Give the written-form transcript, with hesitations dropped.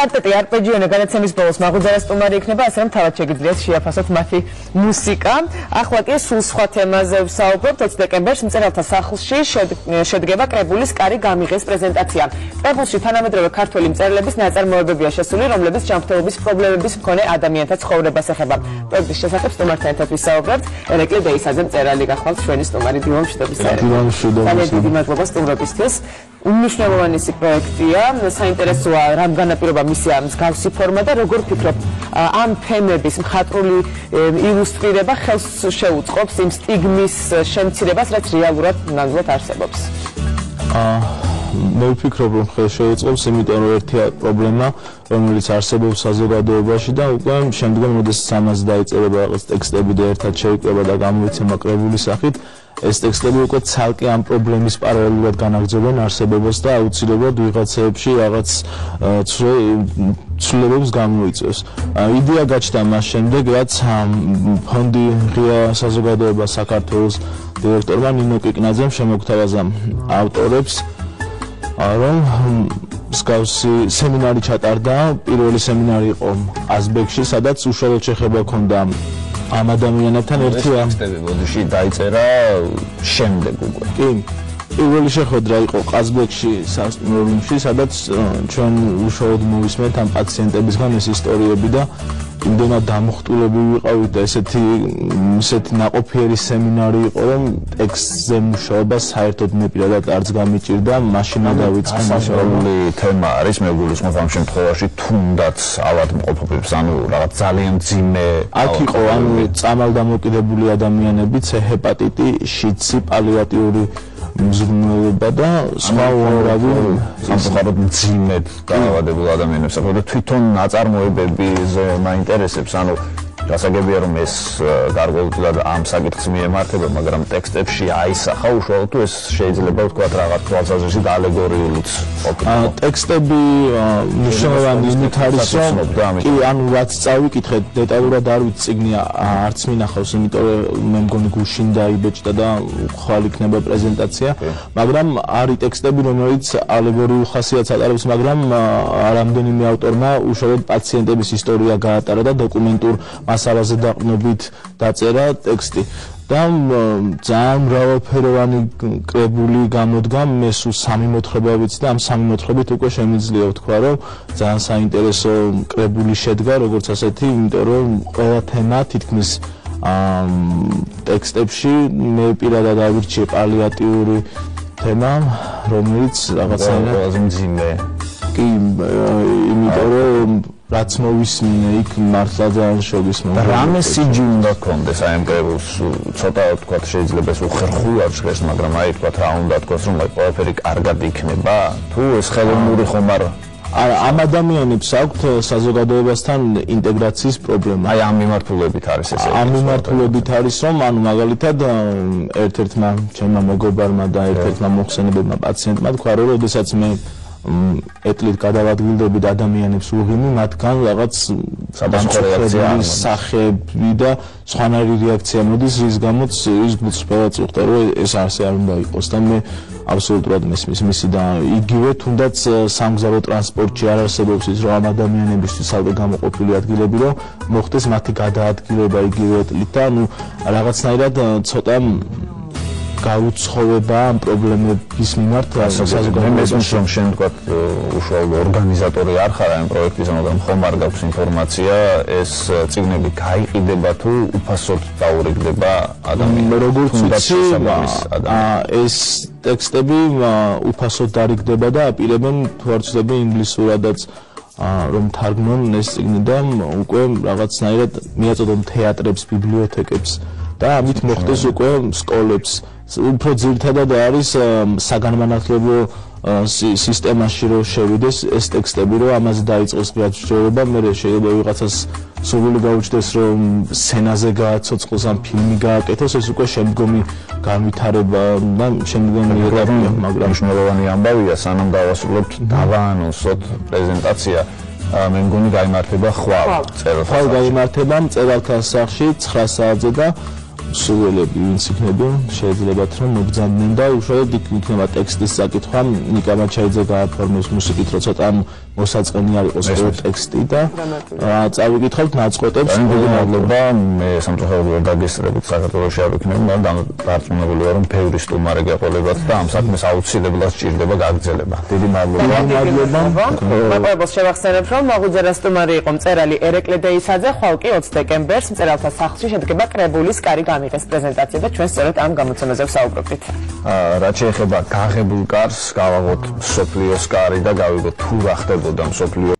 კვარტეტი არპეჯიონი განაცემის ბოლოს მაღვიძარა სტუმარი იქნება, ასე რომ თავად შეგიძლიათ შეაფასოთ მათი მუსიკა. ახლა კი სულ სხვა თემაზე ვსაუბრობთ. 20 დეკემბერს მწერალთა სახლში შედგება კრებულის კარი გამიღეს პრეზენტაცია. კრებულში თანამედროვე ქართველი მწერლების ნაწარმოებებია შესული, რომლებიც ჯანმრთელობის პრობლემების მქონე ადამიანთა ცხოვრებას ეხება. პროექტის შესახებ სტუმართან ერთად ვისაუბრებთ. ერეკლი დეისაძე მწერალი გახლავთ ჩვენი სტუმარი. დილამშვიდობის. დიდი მადლობა სტუმრობისთვის. უმნიშვნელოვანესი პროექტია, საინტერესოა რამ განაპირობა მისი მსგავსი ფორმა და როგორ ფიქრობ ამ თემების მხატვრული ილუსტრირება ხელს შეუწყობს იმ სტიგმის შემცირებას, რაც რეალურად ნამდვილად არსებობს. მე ვფიქრობ, რომ ხელს შეუწყობს, იმიტომ რომ ერთია პრობლემა, რომელიც არსებობს საზოგადოებაში და უკვე შემდგომ, როდესაც ამას დაიწერება რაღაც ტექსტები და ერთად შეიკრება და გამოიცემა კრებულის სახით, ეს ტექსტები უკვე ცალკე ამ პრობლემის პარალელურად განაგრძობენ არსებობას და აუცილებლად ვიღაცეებში რაღაც ცვლილებებს გამოიწვევს. იდეა გაჩნდა მას შემდეგ, რაც ფონდი ღია საზოგადოება საქართველოს დირექტორმა ნინო კიკნაძემ შემოგთავაზა ავტორებს, რომ მსგავსი სემინარი ჩატარდა. პირველი სემინარი იყო აზბეგში, სადაც უშუალოდ შეხება ჰქონდა ამ ადამიანებთან ერთი ტექსტები დაიწერა შემდეგ უკვე. კი, პირველი შეხვედრა იყო ყაზბეგში სასტუმროში, სადაც ჩვენ უშუალოდ მოვისმენთ ამ პაციენტებისგან ეს ისტორიები და იმდენად დამოხტულები ვიყავით და ესეთი ნაყოფიერი სემინარი იყო, რომ ტექსტზე მუშაობა საერთოდ მე პირადად არც გამიჭირდა, მაშინა დავიწყე. მასშტაბური თემა არის, მე გულისხმობ ამ შემთხვევაში თუნდაც ავადმყოფობებს, ანუ რაღაც ძალიან მძიმე აქ იყო, ანუ წამალდამოკიდებული ადამიანები, ჰეპატიტი, შიცი, პალიატიური მზრუნველობა და სხვა უამრავი სამწუხაროდ მძიმედ დაავადებულ ადამიანებს აქვს და თვითონ ნაწარმოებებზე მაინტერესებს, ანუ გასაგებია რომ ეს გარკვეულად ამ საკითხს მიემართება, მაგრამ ტექსტებში აისახა უშუალოდ თუ ეს შეიძლება ვთქვათ რაღაც თვალსაზრისით ალეგორიულიც ყოფილა. ტექსტები მნიშვნელოვანი იმით არის, რომ კი, ანუ რაც წავიკითხეთ, დეტალურად არ ვიცი წიგნი არც მინახავს, იმიტომ რომ მე მგონი გუშინ დაიბეჭდა და ხვალ იქნება პრეზენტაცია, მაგრამ არის ტექსტები, რომელიც ალეგორიულ ხასიათს ატარებს, მაგრამ რამდენიმე ავტორმა უშუალოდ პაციენტების ისტორია გაატარა და დოკუმენტურ მასალაზე დაყრდნობით დაწერა ტექსტი და ძალიან მრავალფეროვანი კრებული გამოდგა. მე სულ 3 მოთხრობა ვიცი და ამ 3 მოთხრობით უკვე შემიძლია ვთქვა, რომ ძალიან საინტერესო კრებული შედგა, როგორც ასეთი, იმიტომ რომ ყველა თემა თითქმის ტექსტებში მე პირადად ავირჩიე პალიატიური თემა, რომელიც რაღაცნაირად ყველაზე მძიმე. კი, იმიტომ რომ რაც მოვისმინე იქ მართლა ძალიან შეგისმენთ. რამე სიჯი უნდა გქონდეს აი ამ კრებულს, ცოტა ვთქვათ შეიძლება ეს უხერხულად ჟღერს, მაგრამ აი ვთქვათ რა უნდა თქვას, რომ აი ყველაფერი კარგად იქნება? თუ ეს ხელოვნური ხომ არ ამ ადამიანებს აქვთ საზოგადოებასთან ინტეგრაციის პრობლემა. აი ამ მიმართულებით არის ეს. ამ მიმართულებით არის, რომ ანუ მაგალითად ერთ-ერთმა ჩემმა მეგობარმა და ერთ-ერთმა მოხსენებელმა პაციენტმა თქვა, რომ როდესაც მე ეტლით გადავადგილდებით ადამიანებს უღიმი, მათგან რაღაც სამსახურეების სახეები და სხვანაირი რეაქცია მოდის, რის გამოც ის გულწრფელად წუხდა, რომ ეს ასე არ უნდა იყოს და მე აბსოლუტურად მესმის მისი და იგივე თუნდაც სამგზავრო ტრანსპორტში არ არსებობს ის, რომ ამ ადამიანებისთვის ალგა გამოყოფილი ადგილები, რომ მოხდეს მათი გადაადგილება იგივე ეტლით და ანუ რაღაცნაირად ცოტა გაუცხოვება ამ პრობლემების მიმართ საზოგადოებაში. რომ შენ თქვათ უშუალოდ ორგანიზატორი არ ხარ ამ პროექტისა, მაგრამ ხომ არ გაქვს ინფორმაცია, ეს წიგნები გაიყიდება თუ უფასოდ დაურიგდება ადამიანს? როგორც ვიცი, ეს ტექსტები უფასოდ დარიგდება და აპირებენ თუ არ ვცდები ინგლისურადაც რომ თარგმნონ ეს წიგნი და უკვე რაღაცნაირად მიაწოდონ თეატრებს, ბიბლიოთეკებს და ამით მოხდეს უკვე სკოლებს. უფრო ძირითადად არის საგანმანათლებლო სისტემაში რომ შევიდეს ეს ტექსტები, რომ ამაზე დაიწყოს გრაჩვეობა, მე შეიძლება ვიღაცას სურვილი გაუჩნდეს, რომ სცენაზე გააცოცხლოს ან ფილმი გააკეთოს, ეს უკვე შემდგომი განვითარება და შემდგომი ეტაპია, მაგრამ მნიშვნელოვანი ამბავია, სანამ დავასრულებთ დავაანონსოთ პრეზენტაცია. მე მგონი გაიმართება ხვალ წერალთა ხვალ გაიმართება მწერალთა სახლში 9 საათზე და სულელები ვინც იქნებიან შეიძლებათ რომ მოგზავნեն და უშუალოდ იქნება ტექსტის საკითხვა ნიკა მაჩაიძე გააფორმოს მუსიკით რომ ცოტა მოსაწყენი არ იყოს ეს ტექსტი და წავიკითხავთ ნაწყვეტებს დიდი მადლობა მე სამწუხაროდ ვერ დაგესწრებით საქართველოში არ ვიქნები მაგრამ დარწმუნებული ვარ რომ ბევრი სტუმარი გეყოლებათ და ამ საქმეს აუცილებლად სჭირდება გაგრძელება დიდი მადლობა მაყურებელს შევახსენებ რომ მოგვიძრა სტუმარი იყო მწერალი ერეკლე დეისაძე ხვალ კი 20 დეკემბერს მწერალთა სახლში შედგება კრებულის კარი გამიღეს პრეზენტაცია და ჩვენ სწორედ ამ გამოცემაზე ვსაუბრობთ რაც შეეხება გაღებულ კარს გავაღოთ სოფლიოს კარი და გავიგოთ თუ რა ხდებოდა სოფლიო